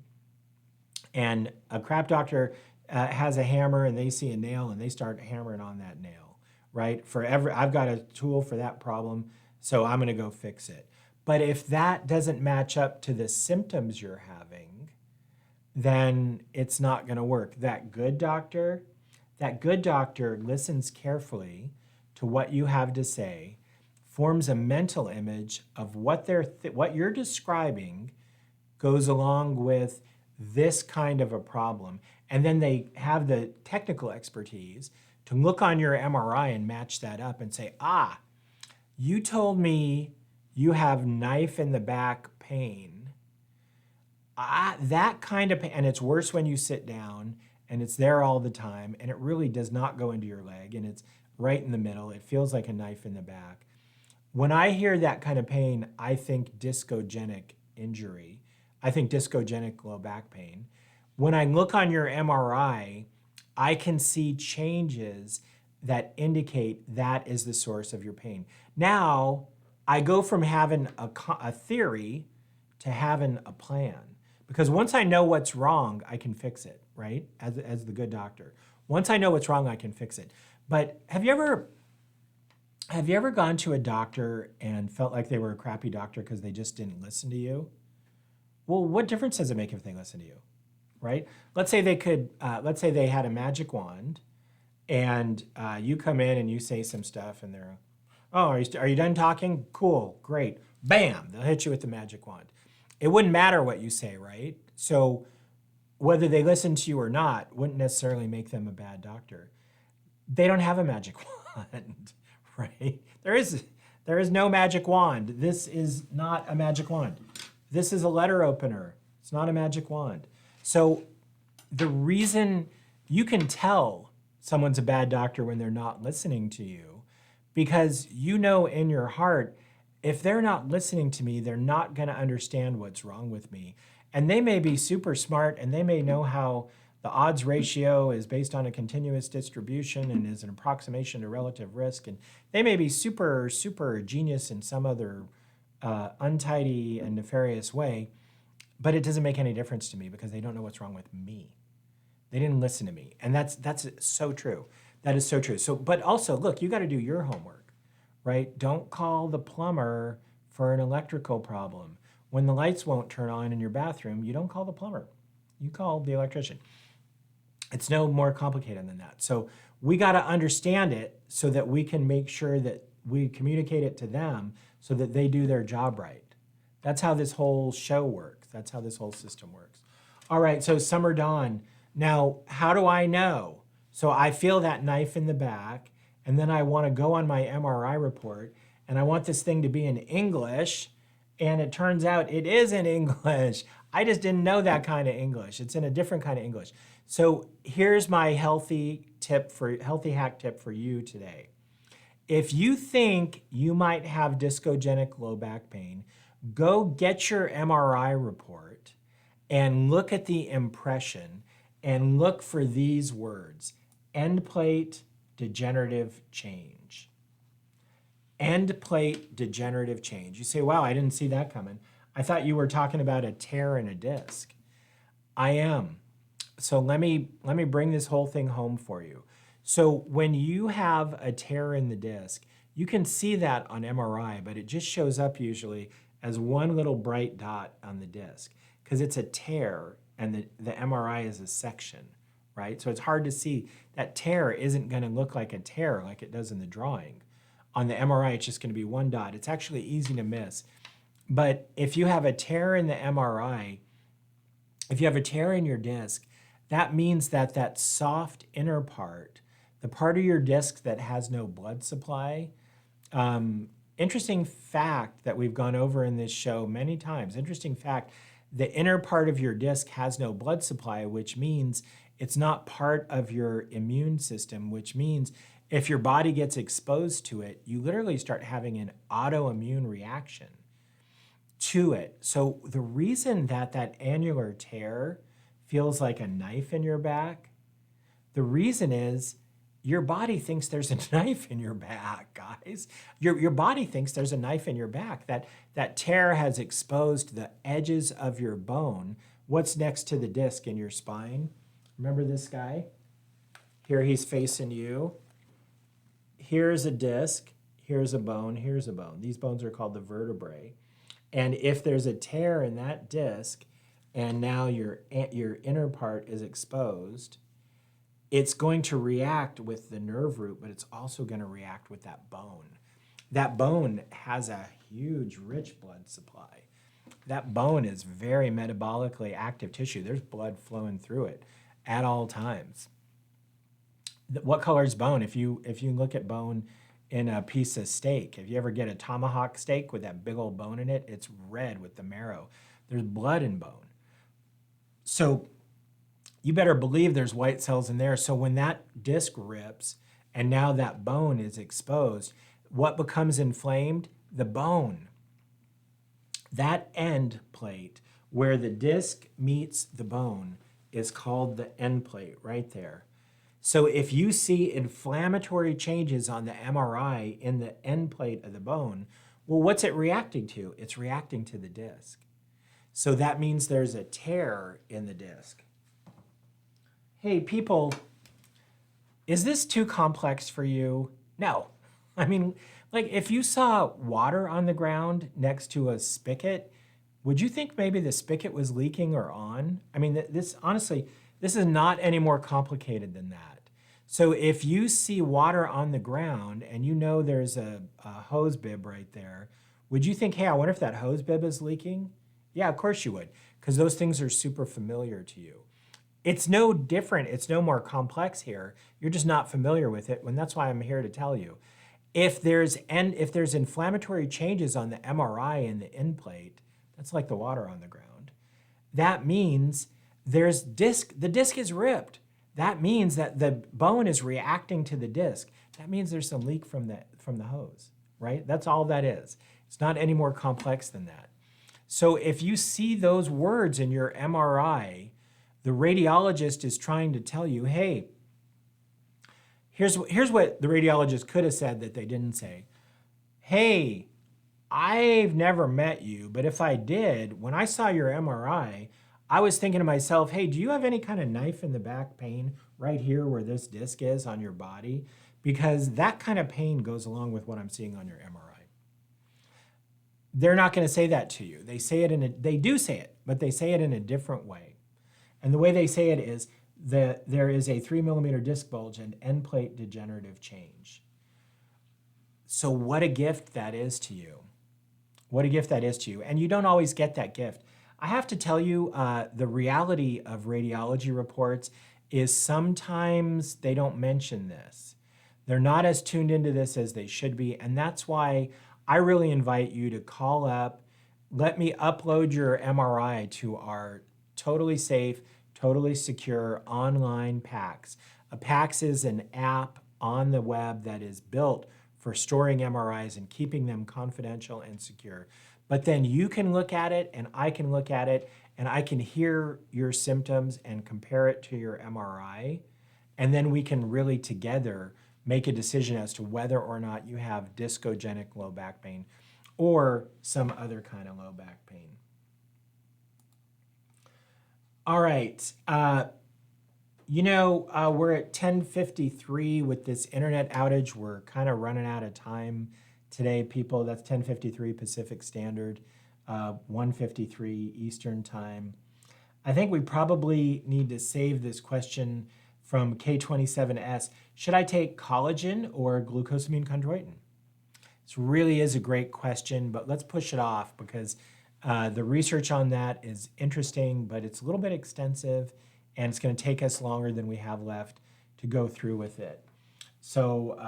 and a crap doctor has a hammer and they see a nail and they start hammering on that nail, right? I've got a tool for that problem, so I'm going to go fix it. But if that doesn't match up to the symptoms you're having, then it's not going to work. That good doctor listens carefully to what you have to say, forms a mental image of what you're describing goes along with this kind of a problem, and then they have the technical expertise to look on your MRI and match that up and say, you told me you have knife in the back pain. That kind of pain, and it's worse when you sit down, and it's there all the time, and it really does not go into your leg, and it's right in the middle. It feels like a knife in the back. When I hear that kind of pain, I think discogenic injury. I think discogenic low back pain. When I look on your MRI, I can see changes that indicate that is the source of your pain. Now, I go from having a theory to having a plan. Because once I know what's wrong, I can fix it, right? As the good doctor. Once I know what's wrong, I can fix it. But have you ever gone to a doctor and felt like they were a crappy doctor because they just didn't listen to you? Well, what difference does it make if they listen to you, right? Let's say they had a magic wand, and you come in and you say some stuff, and they're, are you done talking? Cool, great. Bam, they'll hit you with the magic wand. It wouldn't matter what you say, right? So whether they listen to you or not wouldn't necessarily make them a bad doctor. They don't have a magic wand, right? There is no magic wand. This is not a magic wand. This is a letter opener. It's not a magic wand. So the reason you can tell someone's a bad doctor when they're not listening to you, because you know in your heart, if they're not listening to me, they're not going to understand what's wrong with me. And they may be super smart, and they may know how the odds ratio is based on a continuous distribution and is an approximation to relative risk. And they may be super, super genius in some other untidy and nefarious way, but it doesn't make any difference to me because they don't know what's wrong with me. They didn't listen to me. And that's so true. That is so true. So, but also, look, you got to do your homework, right? Don't call the plumber for an electrical problem. When the lights won't turn on in your bathroom, you don't call the plumber. You call the electrician. It's no more complicated than that. So we got to understand it so that we can make sure that we communicate it to them so that they do their job right. That's how this whole show works. That's how this whole system works. All right, so summer dawn. Now, how do I know? So I feel that knife in the back, and then I want to go on my MRI report, and I want this thing to be in English, and it turns out it is in English. I just didn't know that kind of English. It's in a different kind of English. So here's my healthy hack tip for you today. If you think you might have discogenic low back pain, go get your MRI report and look at the impression and look for these words: end plate degenerative change. End plate degenerative change. You say, wow, I didn't see that coming. I thought you were talking about a tear in a disc. I am. So let me bring this whole thing home for you. So when you have a tear in the disc, you can see that on MRI, but it just shows up usually as one little bright dot on the disc because it's a tear and the MRI is a section, right? So it's hard to see. That tear isn't going to look like a tear like it does in the drawing. On the MRI, it's just going to be one dot. It's actually easy to miss. But if you have a tear in the MRI, if you have a tear in your disc, that means that that soft inner part, the part of your disc that has no blood supply, interesting fact that we've gone over in this show many times, interesting fact, the inner part of your disc has no blood supply, which means it's not part of your immune system, which means if your body gets exposed to it, you literally start having an autoimmune reaction to it. So the reason that that annular tear feels like a knife in your back, the reason is your body thinks there's a knife in your back, guys. Your body thinks there's a knife in your back. That tear has exposed the edges of your bone. What's next to the disc in your spine? Remember this guy? Here he's facing you. Here's a disc, here's a bone, here's a bone. These bones are called the vertebrae. And if there's a tear in that disc and now your inner part is exposed, it's going to react with the nerve root, but it's also going to react with that bone. That bone has a huge, rich blood supply. That bone is very metabolically active tissue. There's blood flowing through it at all times. What color is bone? If you look at bone in a piece of steak, if you ever get a tomahawk steak with that big old bone in it, it's red with the marrow. There's blood in bone. So you better believe there's white cells in there. So when that disc rips and now that bone is exposed, what becomes inflamed? The bone. That end plate where the disc meets the bone is called the end plate right there. So if you see inflammatory changes on the MRI in the end plate of the bone, well, what's it reacting to? It's reacting to the disc. So that means there's a tear in the disc. Hey, people, is this too complex for you? No. I mean, like if you saw water on the ground next to a spigot, would you think maybe the spigot was leaking or on? I mean, this honestly, this is not any more complicated than that. So if you see water on the ground and you know there's a hose bib right there, would you think, hey, I wonder if that hose bib is leaking? Yeah, of course you would, because those things are super familiar to you. It's no different. It's no more complex here. You're just not familiar with it, and that's why I'm here to tell you. If there's inflammatory changes on the MRI and the end plate, that's like the water on the ground. That means the disc is ripped. That means that the bone is reacting to the disc. That means there's some leak from the hose, right? That's all that is. It's not any more complex than that. So if you see those words in your MRI, the radiologist is trying to tell you, hey, here's what the radiologist could have said that they didn't say. Hey, I've never met you, but if I did, when I saw your MRI, I was thinking to myself, hey, do you have any kind of knife in the back pain right here where this disc is on your body? Because that kind of pain goes along with what I'm seeing on your MRI. They're not going to say that to you. They do say it, but they say it in a different way. And the way they say it is that there is a 3 millimeter disc bulge and end plate degenerative change. So what a gift that is to you. What a gift that is to you. And you don't always get that gift. I have to tell you, the reality of radiology reports is sometimes they don't mention this. They're not as tuned into this as they should be, and that's why I really invite you to call up, let me upload your MRI to our totally safe, totally secure online PACS. A PACS is an app on the web that is built for storing MRIs and keeping them confidential and secure. But then you can look at it and I can look at it and I can hear your symptoms and compare it to your MRI. And then we can really together make a decision as to whether or not you have discogenic low back pain or some other kind of low back pain. All right. We're at 10:53 with this internet outage. We're kind of running out of time today, people. That's 10:53 Pacific Standard, 1:53 Eastern Time. I think we probably need to save this question from K27S. Should I take collagen or glucosamine chondroitin? This really is a great question, but let's push it off because the research on that is interesting, but it's a little bit extensive and it's going to take us longer than we have left to go through with it. So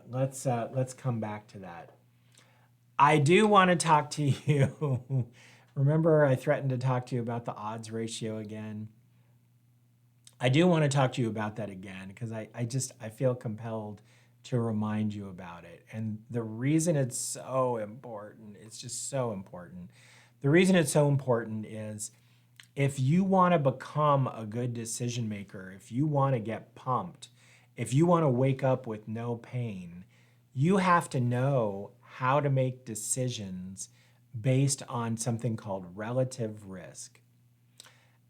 let's come back to that. I do want to talk to you. Remember, I threatened to talk to you about the odds ratio again. I do want to talk to you about that again because I feel compelled to remind you about it. And the reason it's so important, it's just so important. The reason it's so important is if you want to become a good decision maker, if you want to get pumped, if you want to wake up with no pain, you have to know how to make decisions based on something called relative risk.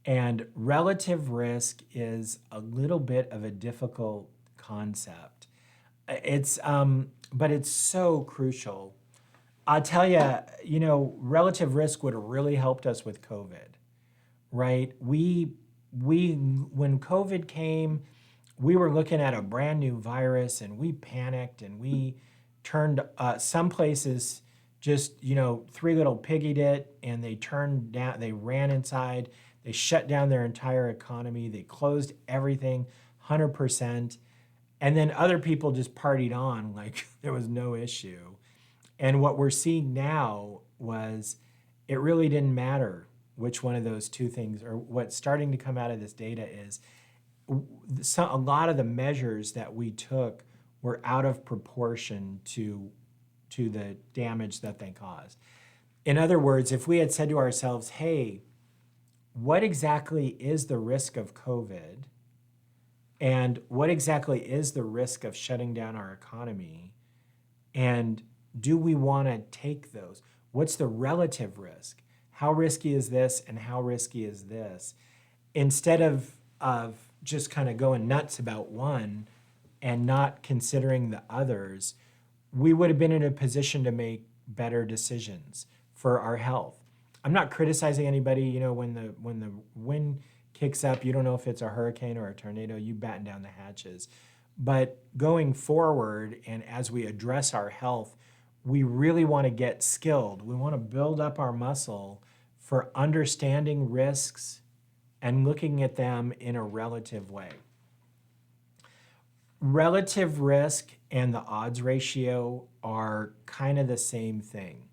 And relative risk is a little bit of a difficult concept. But it's so crucial. I'll tell you, relative risk would have really helped us with COVID, right? When COVID came, we were looking at a brand new virus and we panicked and we turned some places just, three little piggied it and they turned down, they ran inside, they shut down their entire economy, they closed everything 100%. And then other people just partied on like there was no issue. And what we're seeing now was it really didn't matter which one of those two things, or what's starting to come out of this data is a lot of the measures that we took were out of proportion to the damage that they caused. In other words, if we had said to ourselves, hey, what exactly is the risk of COVID? And what exactly is the risk of shutting down our economy? And do we want to take those? What's the relative risk? How risky is this and how risky is this? Instead of just kind of going nuts about one and not considering the others, we would have been in a position to make better decisions for our health. I'm not criticizing anybody, when the wind kicks up, you don't know if it's a hurricane or a tornado, you batten down the hatches. But going forward and as we address our health, we really want to get skilled. We want to build up our muscle for understanding risks and looking at them in a relative way. Relative risk and the odds ratio are kind of the same thing.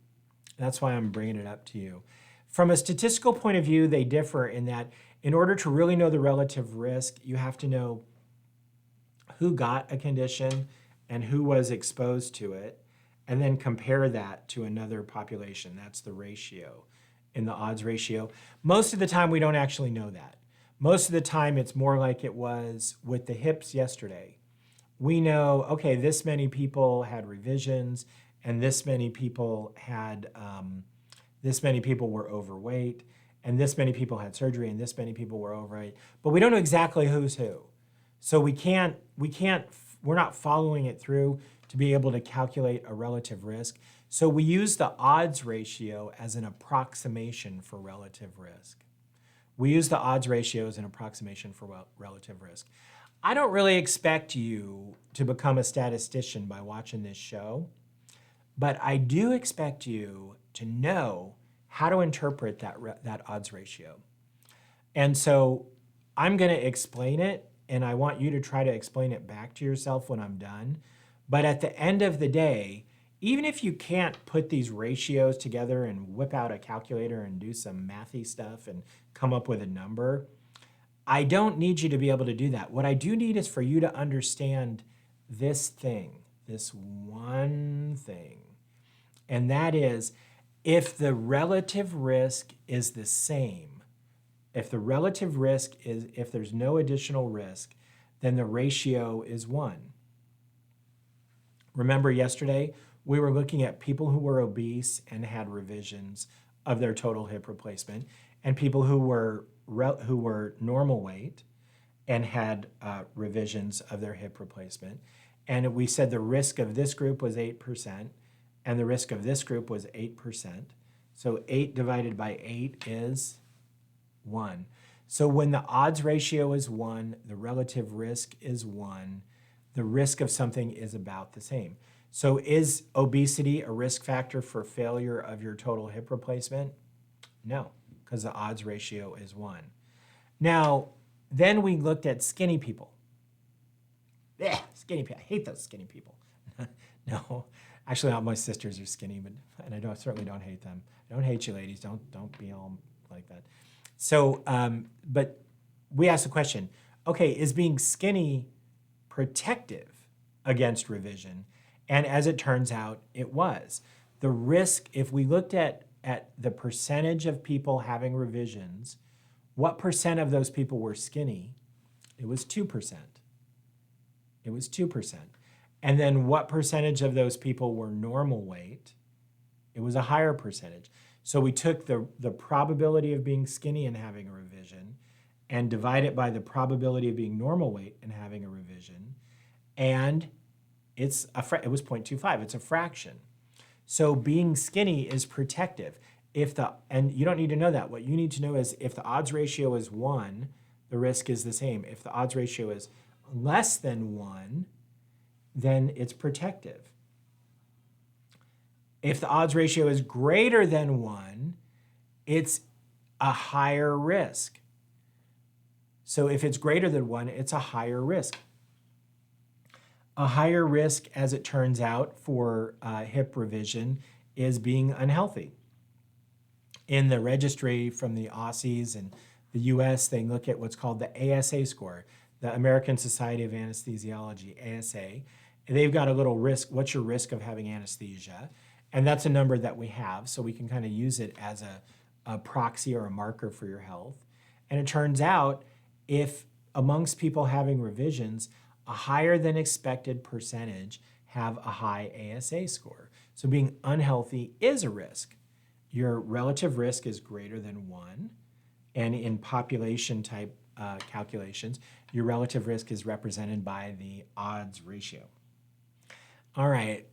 That's why I'm bringing it up to you. From a statistical point of view, they differ in that in order to really know the relative risk, you have to know who got a condition and who was exposed to it, and then compare that to another population. That's the ratio in the odds ratio. Most of the time, we don't actually know that. Most of the time, it's more like it was with the hips yesterday. We know, okay, this many people had revisions, and this many people were overweight, and this many people had surgery, and this many people were overweight. But we don't know exactly who's who. So we're not following it through to be able to calculate a relative risk. So we use the odds ratio as an approximation for relative risk. We use the odds ratio as an approximation for relative risk. I don't really expect you to become a statistician by watching this show, but I do expect you to know how to interpret that odds ratio. And so I'm going to explain it, and I want you to try to explain it back to yourself when I'm done. But at the end of the day, even if you can't put these ratios together and whip out a calculator and do some mathy stuff and come up with a number, I don't need you to be able to do that. What I do need is for you to understand this thing. this one thing. And that is, if the relative risk is the same, if the relative risk is, if there's no additional risk, then the ratio is 1. Remember yesterday, we were looking at people who were obese and had revisions of their total hip replacement, and people who were normal weight and had revisions of their hip replacement. And we said the risk of this group was 8%, and the risk of this group was 8%. So 8 divided by 8 is 1. So when the odds ratio is 1, the relative risk is 1, the risk of something is about the same. So is obesity a risk factor for failure of your total hip replacement? No, because the odds ratio is 1. Now, then we looked at skinny people. Yeah, skinny people. I hate those skinny people. No, actually, all my sisters are skinny, and I certainly don't hate them. I don't hate you, ladies. Don't be all like that. So, but we asked the question, okay, is being skinny protective against revision? And as it turns out, it was. The risk, if we looked at the percentage of people having revisions, what percent of those people were skinny? It was 2%. It was 2%. And then what percentage of those people were normal weight? It was a higher percentage. So we took the probability of being skinny and having a revision and divide it by the probability of being normal weight and having a revision. And it was 0.25. It's a fraction. So being skinny is protective. And you don't need to know that. What you need to know is if the odds ratio is 1, the risk is the same. If the odds ratio is less than 1, then it's protective. If the odds ratio is greater than 1, it's a higher risk. So if it's greater than 1, it's a higher risk. A higher risk, as it turns out, for hip revision is being unhealthy. In the registry from the Aussies and the US, they look at what's called the ASA score, the American Society of Anesthesiology, ASA. They've got a little risk, what's your risk of having anesthesia? And that's a number that we have, so we can kind of use it as a proxy or a marker for your health. And it turns out, if amongst people having revisions, a higher than expected percentage have a high ASA score. So being unhealthy is a risk. Your relative risk is greater than 1. And in population type calculations, your relative risk is represented by the odds ratio. All right.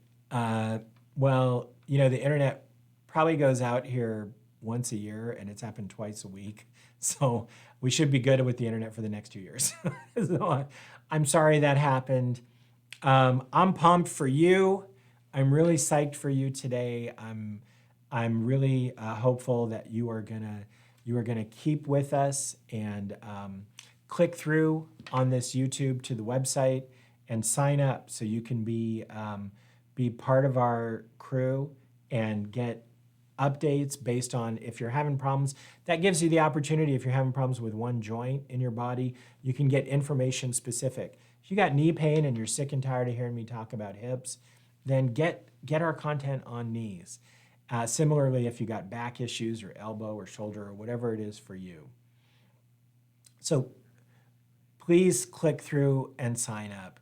Well, the internet probably goes out here once a year, and it's happened twice a week. So we should be good with the internet for the next 2 years. So I'm sorry that happened. I'm pumped for you. I'm really psyched for you today. I'm really hopeful that you are gonna keep with us and click through on this YouTube to the website and sign up so you can be part of our crew and get updates based on if you're having problems. That gives you the opportunity, if you're having problems with one joint in your body, you can get information specific. If you got knee pain and you're sick and tired of hearing me talk about hips, then get our content on knees. Similarly, if you got back issues or elbow or shoulder or whatever it is for you. So please click through and sign up.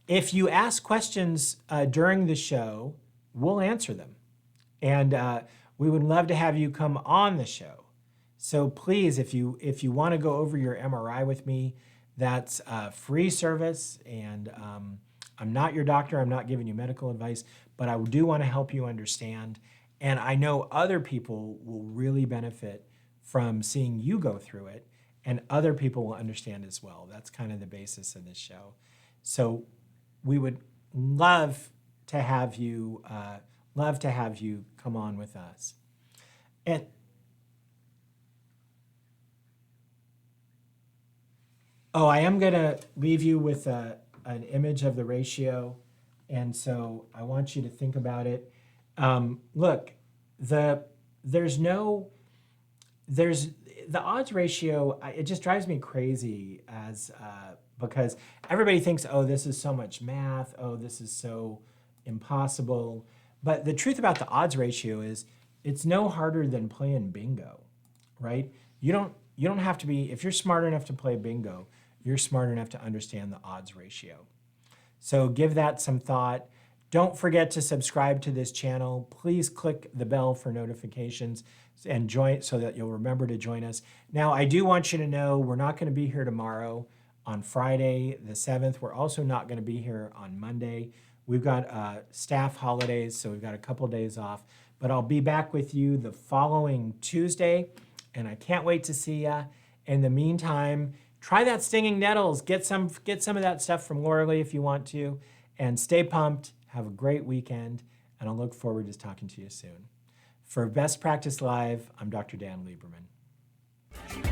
If you ask questions during the show, we'll answer them. And we would love to have you come on the show. So please, if you want to go over your MRI with me, that's a free service. And I'm not your doctor. I'm not giving you medical advice, but I do want to help you understand. And I know other people will really benefit from seeing you go through it, and other people will understand as well. That's kind of the basis of this show. So we would love to have you come on with us. And I am going to leave you with an image of the ratio, and so I want you to think about it. Look, the odds ratio, it just drives me crazy as because everybody thinks, oh, this is so much math. Oh, this is so impossible. But the truth about the odds ratio is it's no harder than playing bingo, right? You don't have to be, if you're smart enough to play bingo, you're smart enough to understand the odds ratio. So give that some thought. Don't forget to subscribe to this channel. Please click the bell for notifications and join so that you'll remember to join us. Now, I do want you to know we're not going to be here tomorrow on Friday the 7th. We're also not going to be here on Monday. We've got staff holidays, so we've got a couple days off. But I'll be back with you the following Tuesday, and I can't wait to see ya. In the meantime, try that Stinging Nettles. Get some of that stuff from Laura Lee if you want to, and stay pumped. Have a great weekend, and I'll look forward to talking to you soon. For Best Practice Live, I'm Dr. Dan Lieberman.